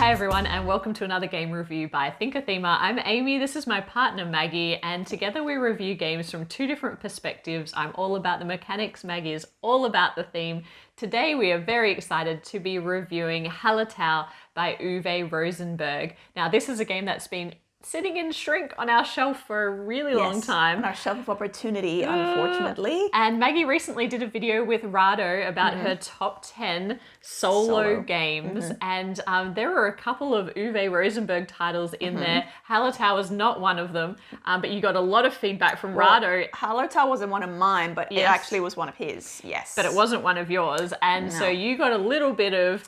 Hi everyone, and welcome to another game review by ThinkerThemer. I'm Amy, this is my partner Maggie, and together we review games from two different perspectives. I'm all about the mechanics, Maggie is all about the theme. Today we are very excited to be reviewing Hallertau by Uwe Rosenberg. Now this is a game that's been sitting in shrink on our shelf for a really long time. On our shelf of opportunity, unfortunately. And Maggie recently did a video with Rado about her top 10 solo games. And there were a couple of Uwe Rosenberg titles in there. Hallertau was not one of them, but you got a lot of feedback from Rado. Hallertau wasn't one of mine, but it actually was one of his, yes. But it wasn't one of yours. And so you got a little bit of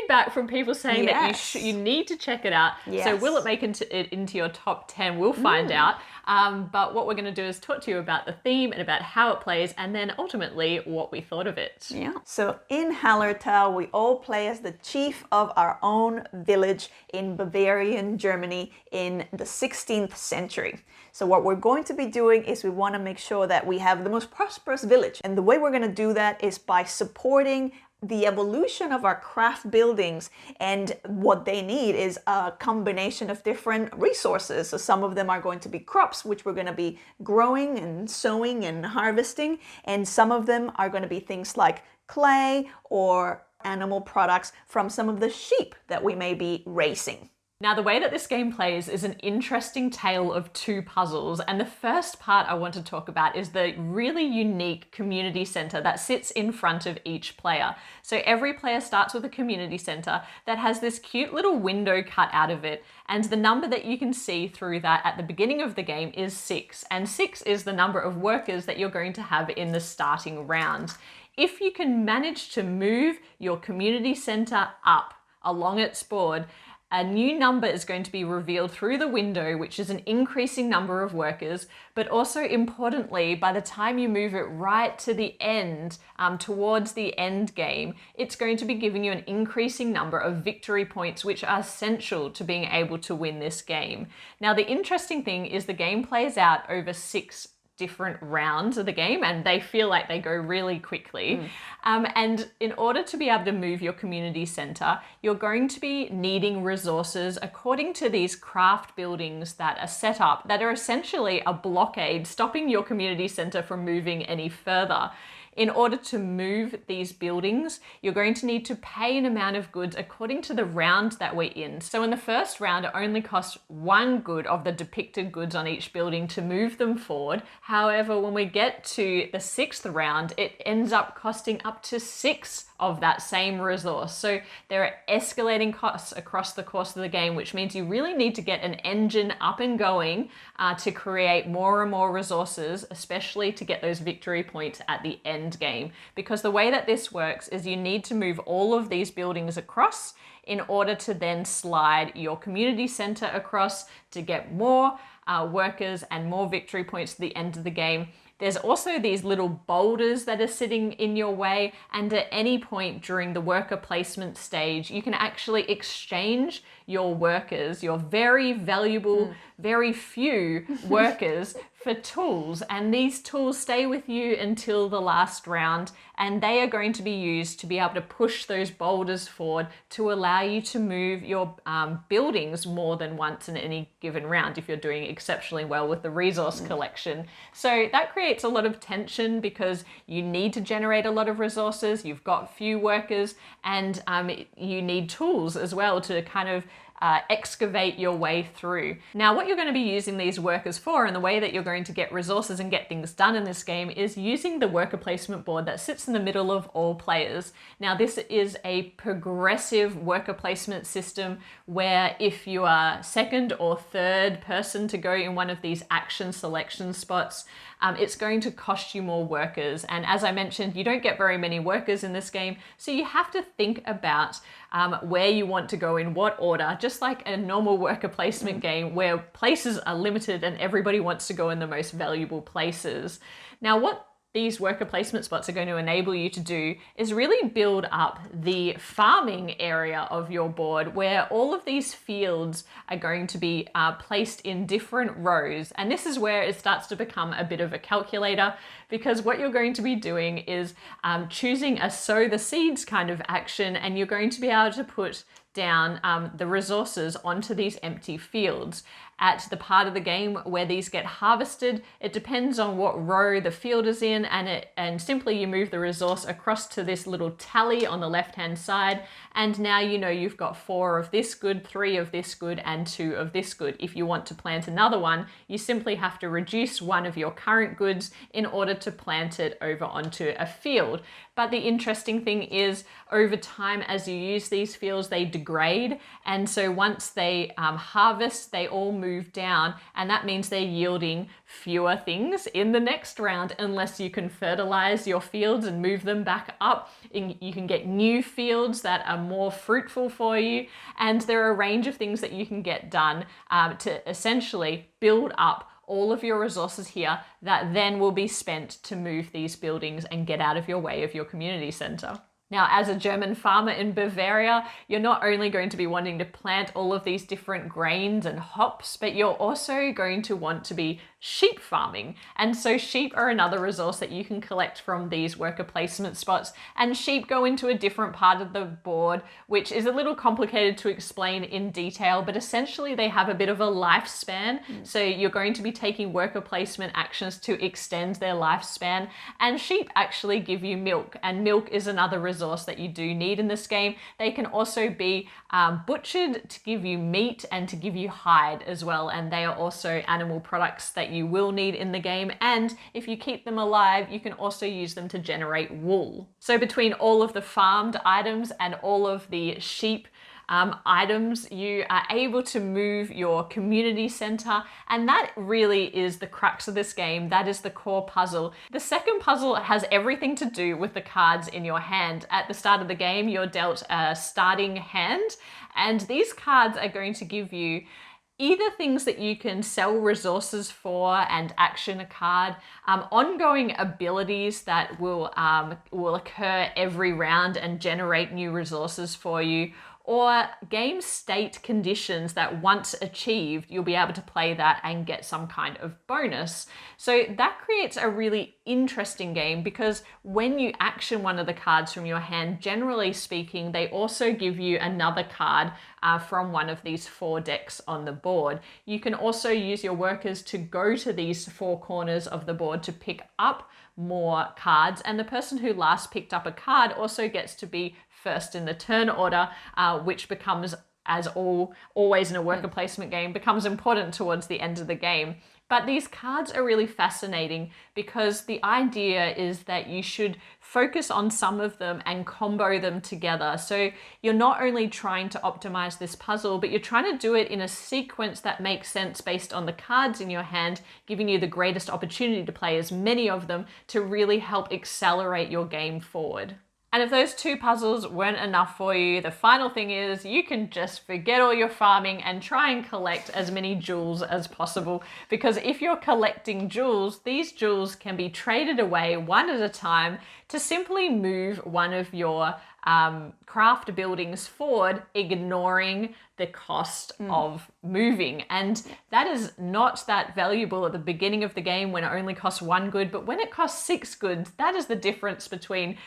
feedback from people saying that you need to check it out. So will it make it into your top 10? We'll find out. But what we're going to do is talk to you about the theme and about how it plays, and then ultimately what we thought of it. Yeah. So in Hallertau, we all play as the chief of our own village in Bavarian Germany in the 16th century. So what we're going to be doing is we want to make sure that we have the most prosperous village. And the way we're going to do that is by supporting the evolution of our craft buildings, and what they need is a combination of different resources. So some of them are going to be crops, which we're going to be growing and sowing and harvesting, and some of them are going to be things like clay or animal products from some of the sheep that we may be raising. Now, the way that this game plays is an interesting tale of two puzzles, and the first part I want to talk about is the really unique community center that sits in front of each player. So every player starts with a community center that has this cute little window cut out of it, and the number that you can see through that at the beginning of the game is 6, and 6 is the number of workers that you're going to have in the starting round. If you can manage to move your community center up along its board, a new number is going to be revealed through the window, which is an increasing number of workers, but also importantly, by the time you move it right to the end, towards the end game, it's going to be giving you an increasing number of victory points, which are essential to being able to win this game. Now, the interesting thing is the game plays out over 6 different rounds of the game, and they feel like they go really quickly. And in order to be able to move your community center, you're going to be needing resources according to these craft buildings that are set up that are essentially a blockade stopping your community center from moving any further. In order to move these buildings, you're going to need to pay an amount of goods according to the round that we're in. So in the first round, it only costs 1 good of the depicted goods on each building to move them forward. However, when we get to the 6th round, it ends up costing up to 6 of that same resource. So there are escalating costs across the course of the game, which means you really need to get an engine up and going to create more and more resources, especially to get those victory points at the end game. Because the way that this works is you need to move all of these buildings across in order to then slide your community center across to get more workers and more victory points to the end of the game. There's also these little boulders that are sitting in your way, and at any point during the worker placement stage, you can actually exchange your workers, your very valuable, very few workers, for tools, and these tools stay with you until the last round, and they are going to be used to be able to push those boulders forward to allow you to move your buildings more than once in any given round if you're doing exceptionally well with the resource collection. So that creates a lot of tension because you need to generate a lot of resources, you've got few workers, and you need tools as well to kind of excavate your way through. Now, what you're going to be using these workers for, and the way that you're going to get resources and get things done in this game, is using the worker placement board that sits in the middle of all players. Now, this is a progressive worker placement system where if you are second or third person to go in one of these action selection spots, it's going to cost you more workers. And as I mentioned, you don't get very many workers in this game, so you have to think about where you want to go in what order, just like a normal worker placement game where places are limited and everybody wants to go in the most valuable places. Now, what these worker placement spots are going to enable you to do is really build up the farming area of your board, where all of these fields are going to be placed in different rows. And this is where it starts to become a bit of a calculator, because what you're going to be doing is choosing a sow the seeds kind of action, and you're going to be able to put down the resources onto these empty fields. At the part of the game where these get harvested, it depends on what row the field is in, and simply you move the resource across to this little tally on the left-hand side, and now you know you've got 4 of this good, 3 of this good, and 2 of this good. If you want to plant another one, you simply have to reduce one of your current goods in order to plant it over onto a field. But the interesting thing is, over time, as you use these fields, they degrade, and so once they harvest, they all move down, and that means they're yielding fewer things in the next round unless you can fertilize your fields and move them back up. You can get new fields that are more fruitful for you, and there are a range of things that you can get done to essentially build up all of your resources here that then will be spent to move these buildings and get out of your way of your community center. Now, as a German farmer in Bavaria, you're not only going to be wanting to plant all of these different grains and hops, but you're also going to want to be sheep farming. And so sheep are another resource that you can collect from these worker placement spots. And sheep go into a different part of the board, which is a little complicated to explain in detail, but essentially they have a bit of a lifespan. So you're going to be taking worker placement actions to extend their lifespan. And sheep actually give you milk, and milk is another resource that you do need in this game. They can also be butchered to give you meat and to give you hide as well, and they are also animal products that you will need in the game, and if you keep them alive, you can also use them to generate wool. So between all of the farmed items and all of the sheep items, you are able to move your community center, and that really is the crux of this game. That is the core puzzle. The second puzzle has everything to do with the cards in your hand. At the start of the game, you're dealt a starting hand, and these cards are going to give you either things that you can sell resources for and action a card, ongoing abilities that will occur every round and generate new resources for you, or game state conditions that once achieved, you'll be able to play that and get some kind of bonus. So that creates a really interesting game, because when you action one of the cards from your hand, generally speaking, they also give you another card from one of these 4 decks on the board. You can also use your workers to go to these 4 corners of the board to pick up more cards, and the person who last picked up a card also gets to be first in the turn order, which becomes, as always in a worker placement game, becomes important towards the end of the game. But these cards are really fascinating because the idea is that you should focus on some of them and combo them together. So you're not only trying to optimize this puzzle, but you're trying to do it in a sequence that makes sense based on the cards in your hand, giving you the greatest opportunity to play as many of them to really help accelerate your game forward. And if those 2 puzzles weren't enough for you, the final thing is you can just forget all your farming and try and collect as many jewels as possible. Because if you're collecting jewels, these jewels can be traded away one at a time to simply move one of your craft buildings forward, ignoring the cost of moving. And that is not that valuable at the beginning of the game when it only costs 1 good, but when it costs 6 goods, that is the difference between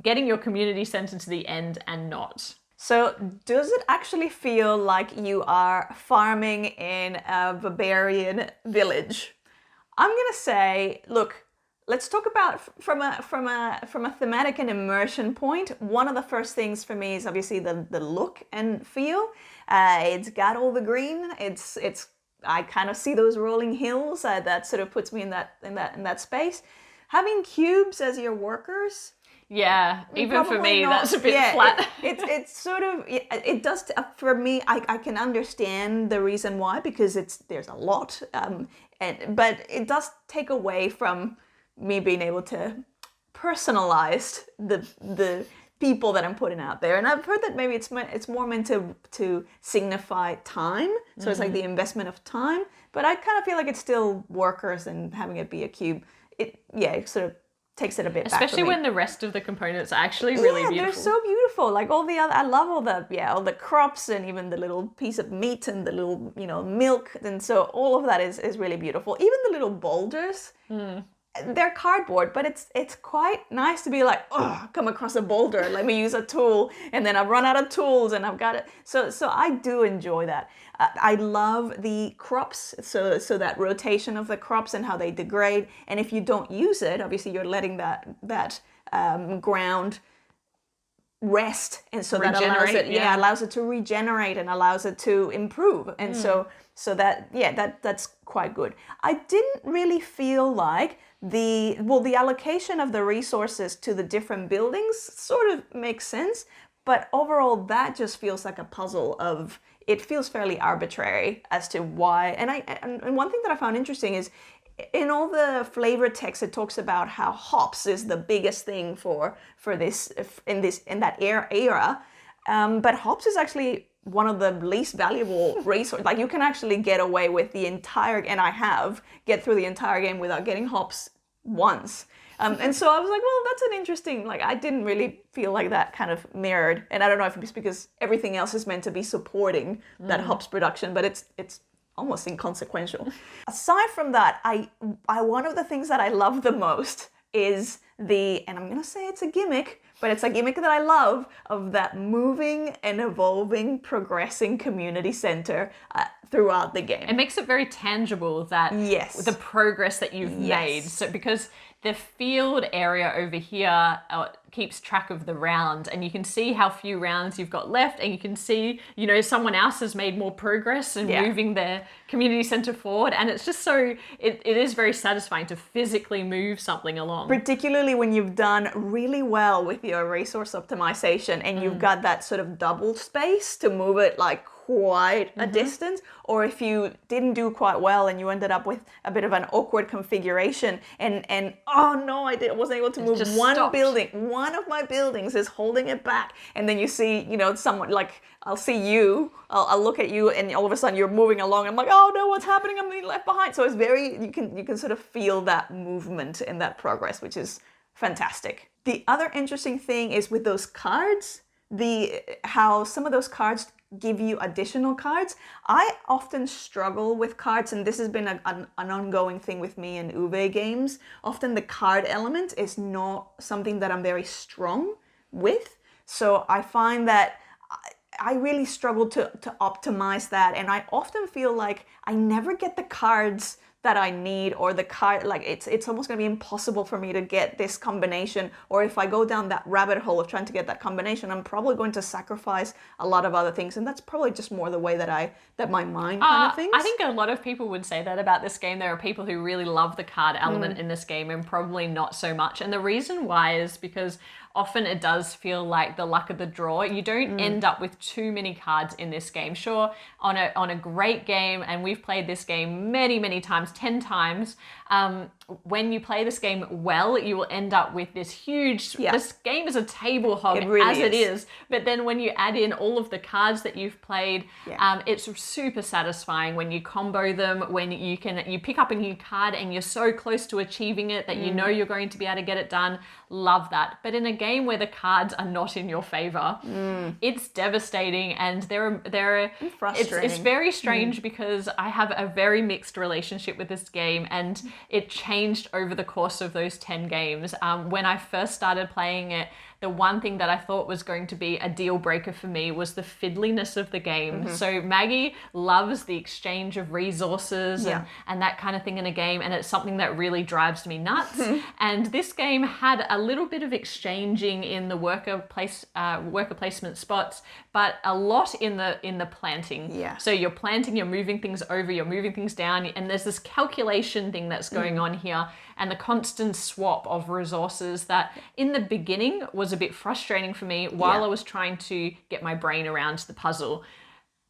getting your community center to the end and not. So does it actually feel like you are farming in a barbarian village? I'm gonna say, look, let's talk about from a thematic and immersion point. One of the first things for me is obviously the look and feel. It's got all the green. It's I kind of see those rolling hills. That sort of puts me in that space. Having cubes as your workers. Yeah, even for me, not, that's a bit flat. It's sort of, it does, for me, I can understand the reason why, because there's a lot, but it does take away from me being able to personalize the people that I'm putting out there. And I've heard that maybe it's more meant to signify time, so it's like the investment of time, but I kind of feel like it's still workers, and having it be a cube, it sort of takes it a bit back. Especially when the rest of the components are actually really beautiful. Yeah, they're so beautiful. Like all the other, I love all the crops, and even the little piece of meat and the little, milk. And so all of that is really beautiful. Even the little boulders. they're cardboard, but it's quite nice to be like, oh, come across a boulder, let me use a tool, and then I've run out of tools and I've got it. So I do enjoy that. I love the crops, so that rotation of the crops and how they degrade. And if you don't use it, obviously you're letting that ground rest, and so that allows it to regenerate and allows it to improve. And so that's quite good. I didn't really feel like the allocation of the resources to the different buildings sort of makes sense, but overall that just feels like a puzzle of, it feels fairly arbitrary as to why. And one thing that I found interesting is in all the flavor text, it talks about how hops is the biggest thing for this in that era, but hops is actually one of the least valuable resources. Like you can actually get away with the entire, and get through the entire game without getting hops once. And so I was like, well, that's an interesting, like I didn't really feel like that kind of mirrored. And I don't know if it's because everything else is meant to be supporting that hops production, but it's almost inconsequential. Aside from that, I one of the things that I love the most is and I'm gonna say it's a gimmick, but it's a gimmick that I love, of that moving and evolving, progressing community center throughout the game. It makes it very tangible, that the progress that you've made. So because the field area over here keeps track of the round, and you can see how few rounds you've got left, and you can see, someone else has made more progress and moving their community center forward, and it's just so, it is very satisfying to physically move something along. Particularly when you've done really well with your resource optimization and you've got that sort of double space to move it like quite a distance, or if you didn't do quite well and you ended up with a bit of an awkward configuration and oh no, I wasn't able to move one building. One of my buildings is holding it back, and then you see, someone like, I'll see you, I'll look at you, and all of a sudden you're moving along. I'm like, oh no, what's happening? I'm being left behind. So it's you can sort of feel that movement and that progress, which is fantastic. The other interesting thing is with those cards, how some of those cards give you additional cards. I often struggle with cards, and this has been an ongoing thing with me in Uwe games. Often the card element is not something that I'm very strong with. So I find that I really struggle to optimize that, and I often feel like I never get the cards that I need, or the card, like it's almost gonna be impossible for me to get this combination, or if I go down that rabbit hole of trying to get that combination, I'm probably going to sacrifice a lot of other things, and that's probably just more the way that my mind kind of thinks. I think a lot of people would say that about this game. There are people who really love the card element in this game, and probably not so much. And the reason why is because often it does feel like the luck of the draw. You don't end up with too many cards in this game. Sure, on a great game, and we've played this game many, many times, 10 times, when you play this game well, you will end up with this huge, this game is a table hog, it is. But then when you add in all of the cards that you've played, it's super satisfying when you combo them, when you pick up a new card and you're so close to achieving it that you know you're going to be able to get it done. Love that. But in a game where the cards are not in your favor, it's devastating, and frustrating. It's very strange because I have a very mixed relationship with this game, and it changed over the course of those 10 games. When I first started playing it, the one thing that I thought was going to be a deal breaker for me was the fiddliness of the game. So Maggie loves the exchange of resources and that kind of thing in a game, and it's something that really drives me nuts. And this game had a little bit of exchanging in the worker placement spots, but a lot in the planting. So you're planting, you're moving things over, you're moving things down, and there's this calculation thing that's going on here, and the constant swap of resources that in the beginning was a bit frustrating for me while I was trying to get my brain around the puzzle.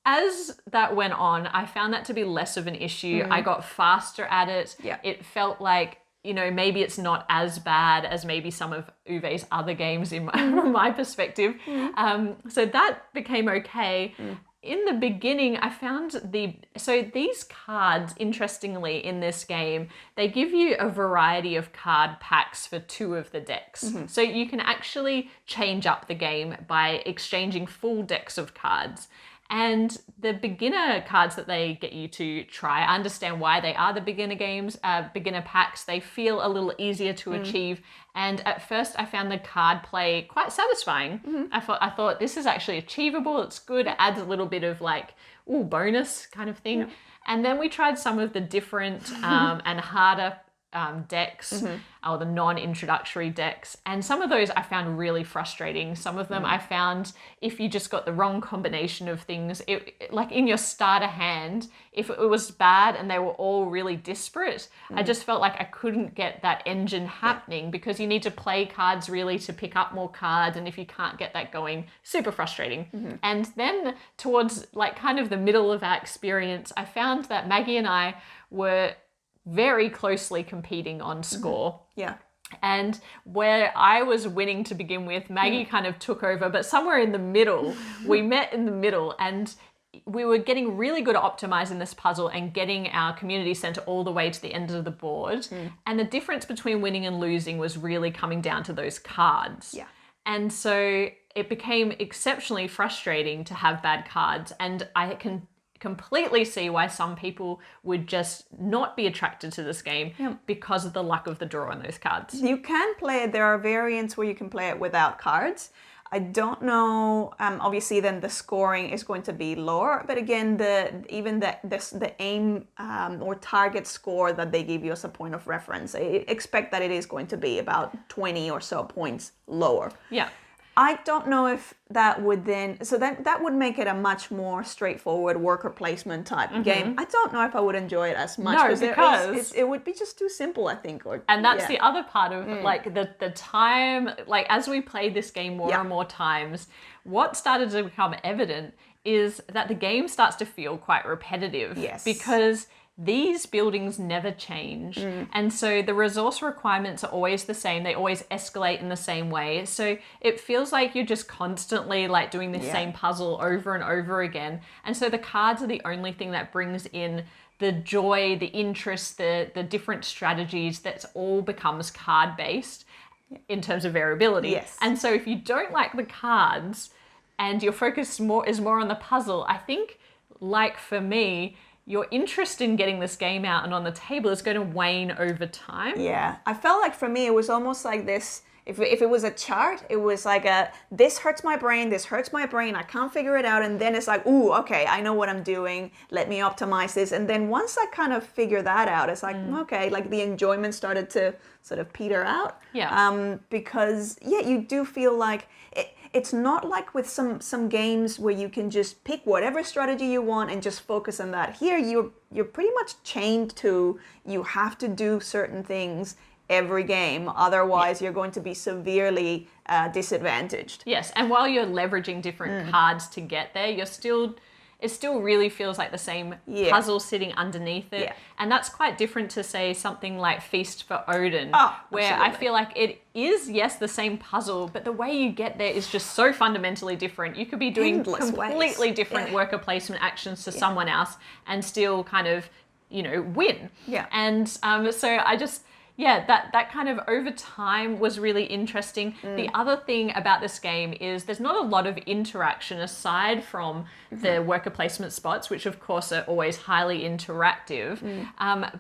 As that went on, I found that to be less of an issue. I got faster at it. It felt like, maybe it's not as bad as maybe some of Uwe's other games from my perspective. So that became okay. In the beginning, I found these cards, interestingly, in this game, they give you a variety of card packs for 2 of the decks. So you can actually change up the game by exchanging full decks of cards. And the beginner cards that they get you to try, I understand why they are the beginner games, beginner packs. They feel a little easier to achieve. And at first I found the card play quite satisfying. I thought this is actually achievable. It's good. It adds a little bit of like, ooh, bonus kind of thing. And then we tried some of the different and harder decks, or the non-introductory decks, and some of those I found really frustrating. Some of them I found if you just got the wrong combination of things, like in your starter hand, if it was bad and they were all really disparate, I just felt like I couldn't get that engine happening, because you need to play cards really to pick up more cards, and if you can't get that going, super frustrating. And then towards like kind of the middle of our experience, I found that Maggie and I were very closely competing on score. And where I was winning to begin with, Maggie kind of took over, but somewhere in the middle, we met in the middle, and we were getting really good at optimizing this puzzle and getting our community center all the way to the end of the board. And the difference between winning and losing was really coming down to those cards. And so it became exceptionally frustrating to have bad cards, and I can completely see why some people would just not be attracted to this game because of the luck of the draw on those cards. You can play it. There are variants where you can play it without cards. I don't know. Obviously, then the scoring is going to be lower. But again, the aim or target score that they give you as a point of reference, I expect that it is going to be about 20 or so points lower. I don't know if that would then, so that would make it a much more straightforward worker placement type game. I don't know if I would enjoy it as much, because it would be just too simple, I think. And that's the other part of like the time, like as we played this game more and more times, what started to become evident is that the game starts to feel quite repetitive. Because these buildings never change. And so the resource requirements are always the same. They always escalate in the same way. So it feels like you're just constantly like doing the same puzzle over and over again. And so the cards are the only thing that brings in the joy, the interest, the different strategies. That all becomes card based in terms of variability. And so if you don't like the cards and your focus is more on the puzzle, I think, like for me, your interest in getting this game out and on the table is going to wane over time. I felt like for me, it was almost like this. If it was a chart, it was like this hurts my brain, I can't figure it out. And then it's like, ooh, okay, I know what I'm doing. Let me optimize this. And then once I kind of figure that out, it's like, okay, like the enjoyment started to sort of peter out. Because, you do feel like it's not like with some games where you can just pick whatever strategy you want and just focus on that. Here, you're pretty much chained to, you have to do certain things every game, otherwise you're going to be severely disadvantaged. And while you're leveraging different cards to get there, it still really feels like the same puzzle sitting underneath it. And that's quite different to, say, something like Feast for Odin, where I feel like it is, yes, the same puzzle, but the way you get there is just so fundamentally different. You could be doing completely different worker placement actions to someone else and still kind of, win. And so I just... that kind of over time was really interesting. The other thing about this game is there's not a lot of interaction aside from the worker placement spots, which of course are always highly interactive.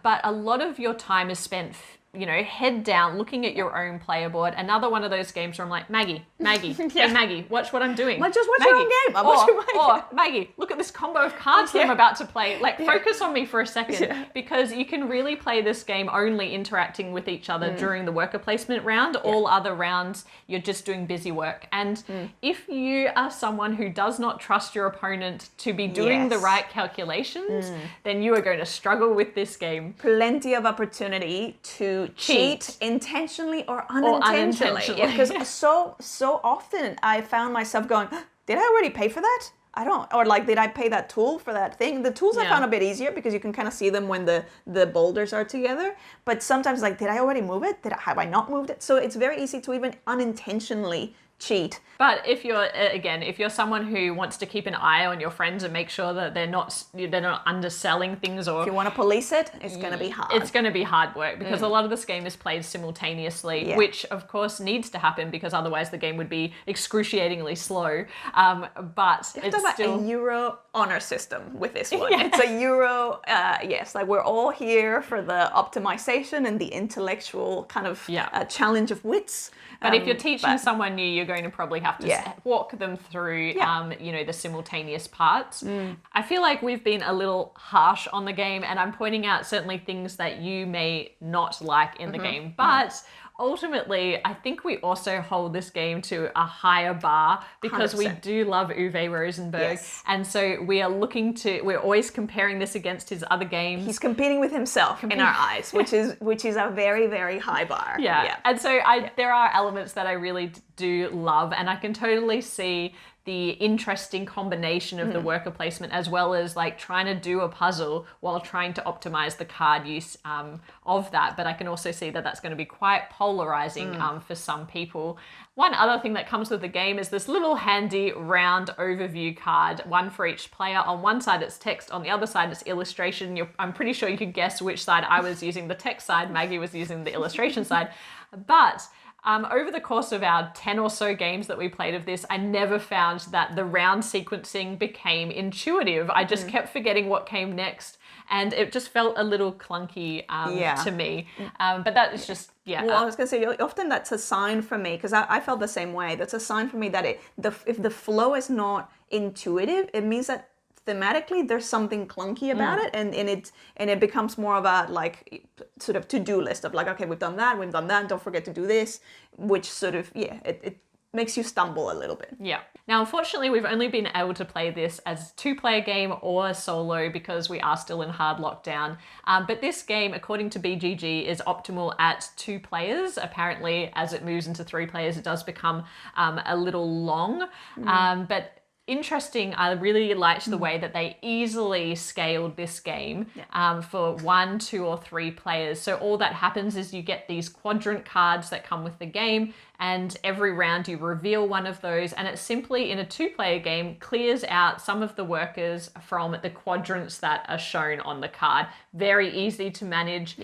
But a lot of your time is spent head down, looking at your own player board. Another one of those games where I'm like, Maggie, hey Maggie, watch what I'm doing. Just watch your own game. I'm watching my game. Or Maggie, look at this combo of cards that I'm about to play. Like, focus on me for a second, because you can really play this game only interacting with each other during the worker placement round. All other rounds, you're just doing busy work. And if you are someone who does not trust your opponent to be doing the right calculations, then you are going to struggle with this game. Plenty of opportunity to cheat intentionally or unintentionally. Because so often I found myself going, did I already pay for that? I don't, or like, did I pay that tool for that thing? The tools I found a bit easier because you can kind of see them when the boulders are together. But sometimes, like, did I already move it? Have I not moved it? So it's very easy to even unintentionally cheat. But if you're someone who wants to keep an eye on your friends and make sure that they're not underselling things, or If you want to police it, it's going to be hard. it's going to be hard work, because a lot of this game is played simultaneously, which of course needs to happen, because otherwise the game would be excruciatingly slow. But You have it's to have still a Euro honor system with this one. It's a Euro, yes, like we're all here for the optimization and the intellectual kind of challenge of wits. But if you're teaching someone new, you're going to probably have to walk them through, the simultaneous parts. I feel like we've been a little harsh on the game, and I'm pointing out certainly things that you may not like in the game. But ultimately, I think we also hold this game to a higher bar, because 100%. We do love Uwe Rosenberg. Yes. And so we're always comparing this against his other games. He's competing with himself in our eyes, which is a very, very high bar. Yeah. And so there are elements that I really do love, and I can totally see the interesting combination of the worker placement, as well as like trying to do a puzzle while trying to optimize the card use of that. But I can also see that that's going to be quite polarizing for some people. One other thing that comes with the game is this little handy round overview card, one for each player. On one side it's text, on the other side it's illustration. I'm pretty sure you could guess which side I was using, the text side, Maggie was using the illustration side. But over the course of our 10 or so games that we played of this, I never found that the round sequencing became intuitive. I just kept forgetting what came next, and it just felt a little clunky to me. But that is just, Well, I was going to say, often that's a sign for me, because I felt the same way. That's a sign for me that if the flow is not intuitive, it means that thematically there's something clunky about it, and it becomes more of a like sort of to-do list of like, okay, we've done that, don't forget to do this, which sort of it makes you stumble a little bit. Yeah. Now, unfortunately, we've only been able to play this as a 2-player game or solo, because we are still in hard lockdown. But this game, according to BGG, is optimal at 2 players. Apparently, as it moves into 3 players, it does become a little long. But interesting, I really liked the way that they easily scaled this game for 1, 2, or 3 players. So all that happens is you get these quadrant cards that come with the game, and every round you reveal one of those, and it simply, in a 2-player game, clears out some of the workers from the quadrants that are shown on the card. Very easy to manage.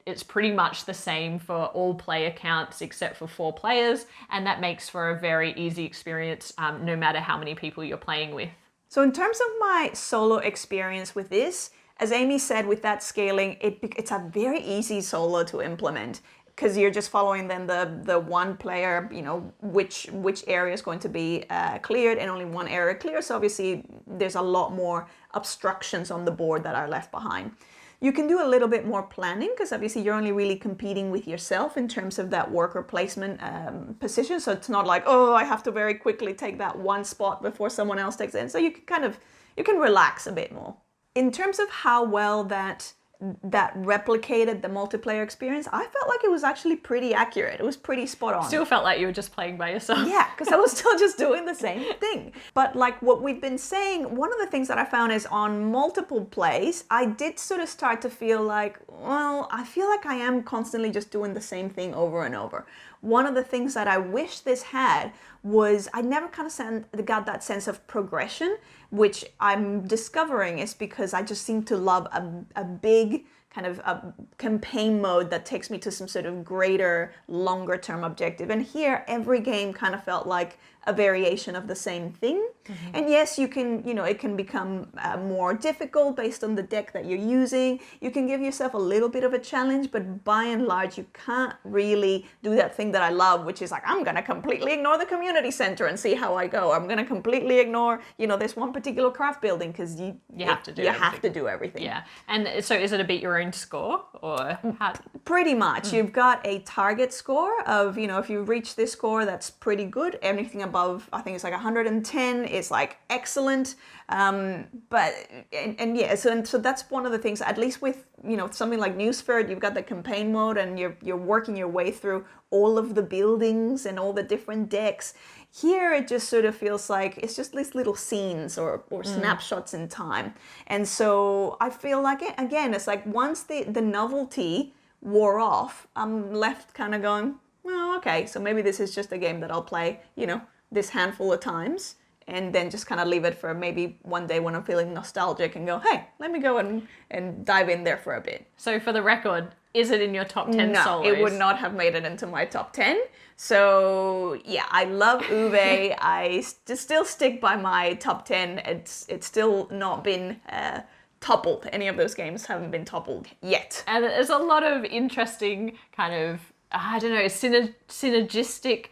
It's pretty much the same for all player counts except for 4 players, and that makes for a very easy experience no matter how many people you're playing with. So in terms of my solo experience with this, as Amy said, with that scaling, it's a very easy solo to implement, because you're just following then the one player, which area is going to be cleared, and only one area clear. So obviously there's a lot more obstructions on the board that are left behind. You can do a little bit more planning, because obviously you're only really competing with yourself in terms of that worker placement position. So it's not like, oh, I have to very quickly take that one spot before someone else takes it in. So you can relax a bit more. In terms of how well that replicated the multiplayer experience, I felt like it was actually pretty accurate. It was pretty spot on. Still felt like you were just playing by yourself. Yeah, because I was still just doing the same thing. But like what we've been saying, one of the things that I found is on multiple plays, I did sort of start to feel like, well, I feel like I am constantly just doing the same thing over and over. One of the things that I wish this had was I never kind of got that sense of progression, which I'm discovering is because I just seem to love a big kind of a campaign mode that takes me to some sort of greater, longer term objective. And here, every game kind of felt like a variation of the same thing. And yes, you can, it can become more difficult based on the deck that you're using. You can give yourself a little bit of a challenge, but by and large, you can't really do that thing that I love, which is like, I'm going to completely ignore the community center and see how I go. I'm going to completely ignore, this one particular craft building, because you have to do everything. Yeah. And so is it a beat your own score, or how? Pretty much. You've got a target score of, if you reach this score, that's pretty good. Anything above, I think it's like 110 is like excellent. So that's one of the things, at least with, something like Newsford, you've got the campaign mode and you're working your way through all of the buildings and all the different decks. Here, it just sort of feels like it's just these little scenes or snapshots in time. And so I feel like, it's like once the novelty wore off, I'm left kind of going, well, okay, so maybe this is just a game that I'll play, you know, this handful of times, and then just kind of leave it for maybe one day when I'm feeling nostalgic and go, hey, let me go and dive in there for a bit. So for the record, is it in your top 10 No, solos? it would not have made it into my top 10. So yeah, I love Uwe. I still stick by my top 10. It's still not been toppled. Any of those games haven't been toppled yet. And there's a lot of interesting kind of, I don't know, synergistic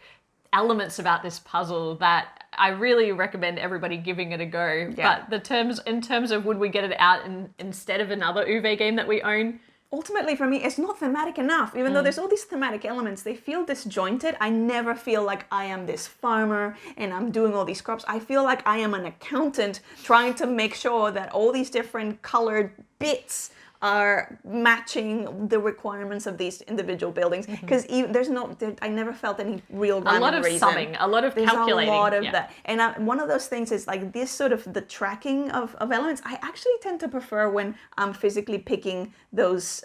elements about this puzzle that I really recommend everybody giving it a go. Yeah. But in terms of would we get it out instead of another Uwe game that we own? Ultimately, for me, it's not thematic enough. Even though there's all these thematic elements, they feel disjointed. I never feel like I am this farmer and I'm doing all these crops. I feel like I am an accountant trying to make sure that all these different colored bits are matching the requirements of these individual buildings. Because I never felt any real rhyme A lot of reason. summing, a lot of There's calculating. a lot of that. And one of those things is like this sort of the tracking of elements. I actually tend to prefer when I'm physically picking those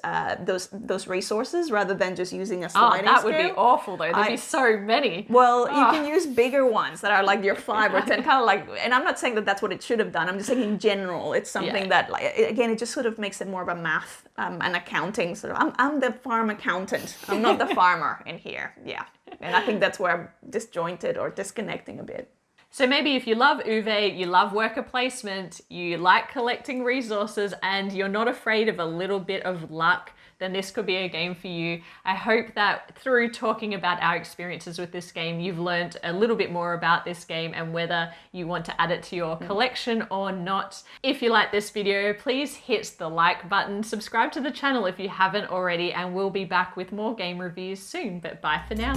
resources rather than just using a sliding Oh, that would be scale. awful though. There'd be so many. Well, you can use bigger ones that are like your 5 or 10, kind of like, and I'm not saying that that's what it should have done. I'm just saying in general, it's something that, like, again, it just sort of makes it more of a math and accounting sort of. I'm the farm accountant. I'm not the farmer in here. Yeah, and I think that's where I'm disjointed or disconnecting a bit. So maybe if you love Uwe, you love worker placement, you like collecting resources, and you're not afraid of a little bit of luck, then this could be a game for you. I hope that through talking about our experiences with this game, you've learned a little bit more about this game and whether you want to add it to your collection or not. If you like this video, please hit the like button, subscribe to the channel if you haven't already, and we'll be back with more game reviews soon. But bye for now.